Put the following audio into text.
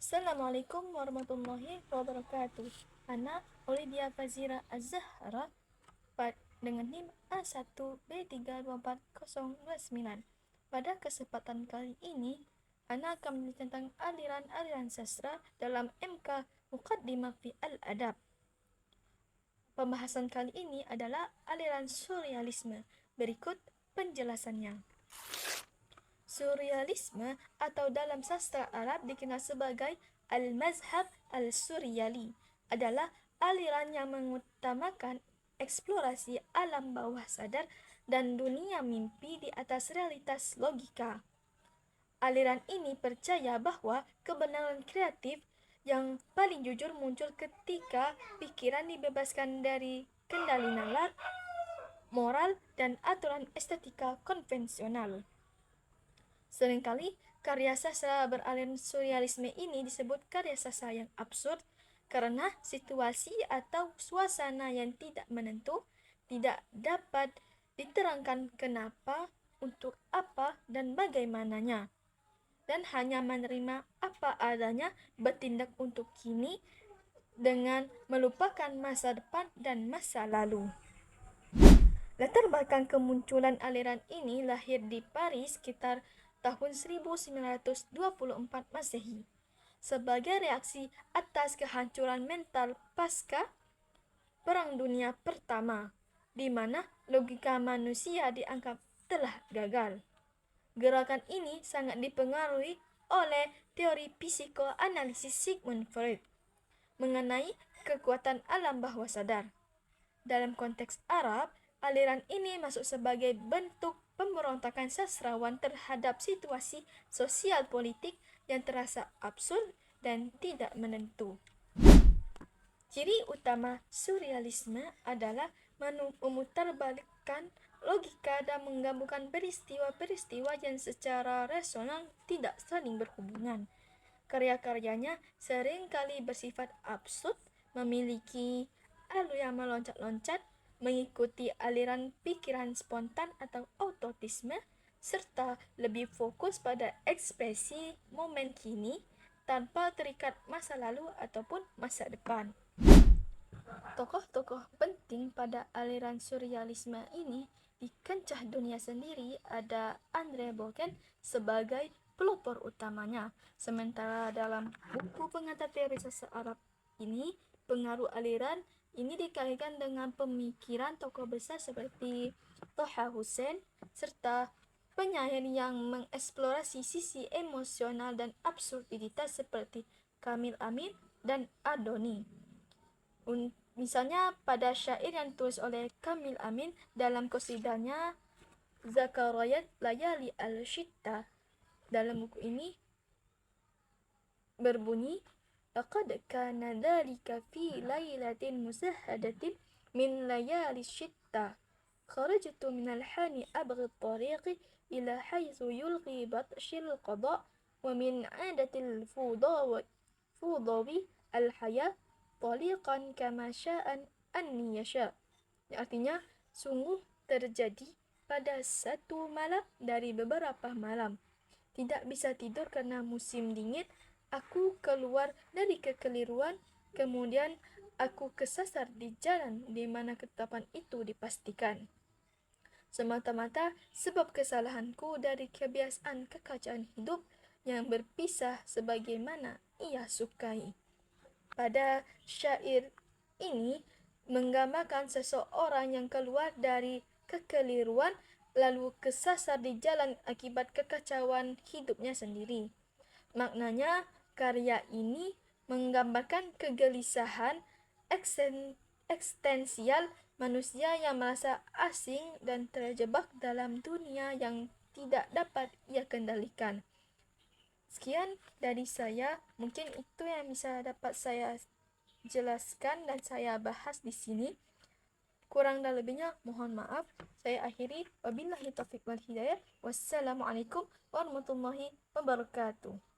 Assalamualaikum warahmatullahi wabarakatuh. Ana Olidia Fazira Az-Zahra dengan NIM A1B3240029. Pada kesempatan kali ini, Ana akan meneliti tentang aliran-aliran sastra dalam MK Muqaddimah fi Al-Adab. Pembahasan kali ini adalah aliran surrealisme. Berikut penjelasannya. Surrealisme atau dalam sastra Arab dikenal sebagai Al-Mazhab Al-Suryali adalah aliran yang mengutamakan eksplorasi alam bawah sadar dan dunia mimpi di atas realitas logika. Aliran ini percaya bahwa kebenaran kreatif yang paling jujur muncul ketika pikiran dibebaskan dari kendali nalar, moral, dan aturan estetika konvensional. Seringkali karya sastra beraliran surrealisme ini disebut karya sastra yang absurd karena situasi atau suasana yang tidak menentu, tidak dapat diterangkan kenapa, untuk apa, dan bagaimananya, dan hanya menerima apa adanya, bertindak untuk kini dengan melupakan masa depan dan masa lalu. Latar belakang kemunculan aliran ini lahir di Paris sekitar tahun 1924 Masehi sebagai reaksi atas kehancuran mental pasca Perang Dunia Pertama, di mana logika manusia dianggap telah gagal. Gerakan ini sangat dipengaruhi oleh teori psikoanalisis Sigmund Freud mengenai kekuatan alam bawah sadar. Dalam konteks Arab, aliran ini masuk sebagai bentuk pemberontakan sastrawan terhadap situasi sosial politik yang terasa absurd dan tidak menentu. Ciri utama surrealisme adalah memutarbalikkan logika dan menggabungkan peristiwa-peristiwa yang secara rasional tidak saling berhubungan. Karya-karyanya seringkali bersifat absurd, memiliki alur yang meloncat-loncat, mengikuti aliran pikiran spontan atau autotisme, serta lebih fokus pada ekspresi momen kini tanpa terikat masa lalu ataupun masa depan. Tokoh-tokoh penting pada aliran surrealisme ini di kancah dunia sendiri ada Andre Boken sebagai pelopor utamanya. Sementara dalam buku pengantar teori sastra Arab ini, pengaruh aliran ini dikaitkan dengan pemikiran tokoh besar seperti Toha Hussein serta penyair yang mengeksplorasi sisi emosional dan absurditas seperti Kamil Amin dan Adoni. Misalnya pada syair yang ditulis oleh Kamil Amin dalam qasidahnya Zakarayat Layali Al-Shitta. Dalam buku ini berbunyi, laqad kana dhalika fi lailatin musahhadatin min layali syitta kharajtu min al-hani abghi at-tariqi ila haythu yulqi batshil qada wa min 'adatil fudawi al-haya taliqan kama sya'an anni yasha. Artinya, sungguh terjadi pada satu malam dari beberapa malam. Tidak bisa tidur karena musim dingin. Aku keluar dari kekeliruan, kemudian aku kesasar di jalan di mana ketetapan itu dipastikan. Semata-mata sebab kesalahanku dari kebiasaan kekacauan hidup yang berpisah sebagaimana ia sukai. Pada syair ini menggambarkan seseorang yang keluar dari kekeliruan lalu kesasar di jalan akibat kekacauan hidupnya sendiri. Maknanya, karya ini menggambarkan kegelisahan eksistensial manusia yang merasa asing dan terjebak dalam dunia yang tidak dapat ia kendalikan. Sekian dari saya, mungkin itu yang bisa dapat saya jelaskan dan saya bahas di sini. Kurang dan lebihnya mohon maaf. Saya akhiri, wabillahi taufiq wal hidayah. Wassalamualaikum warahmatullahi wabarakatuh.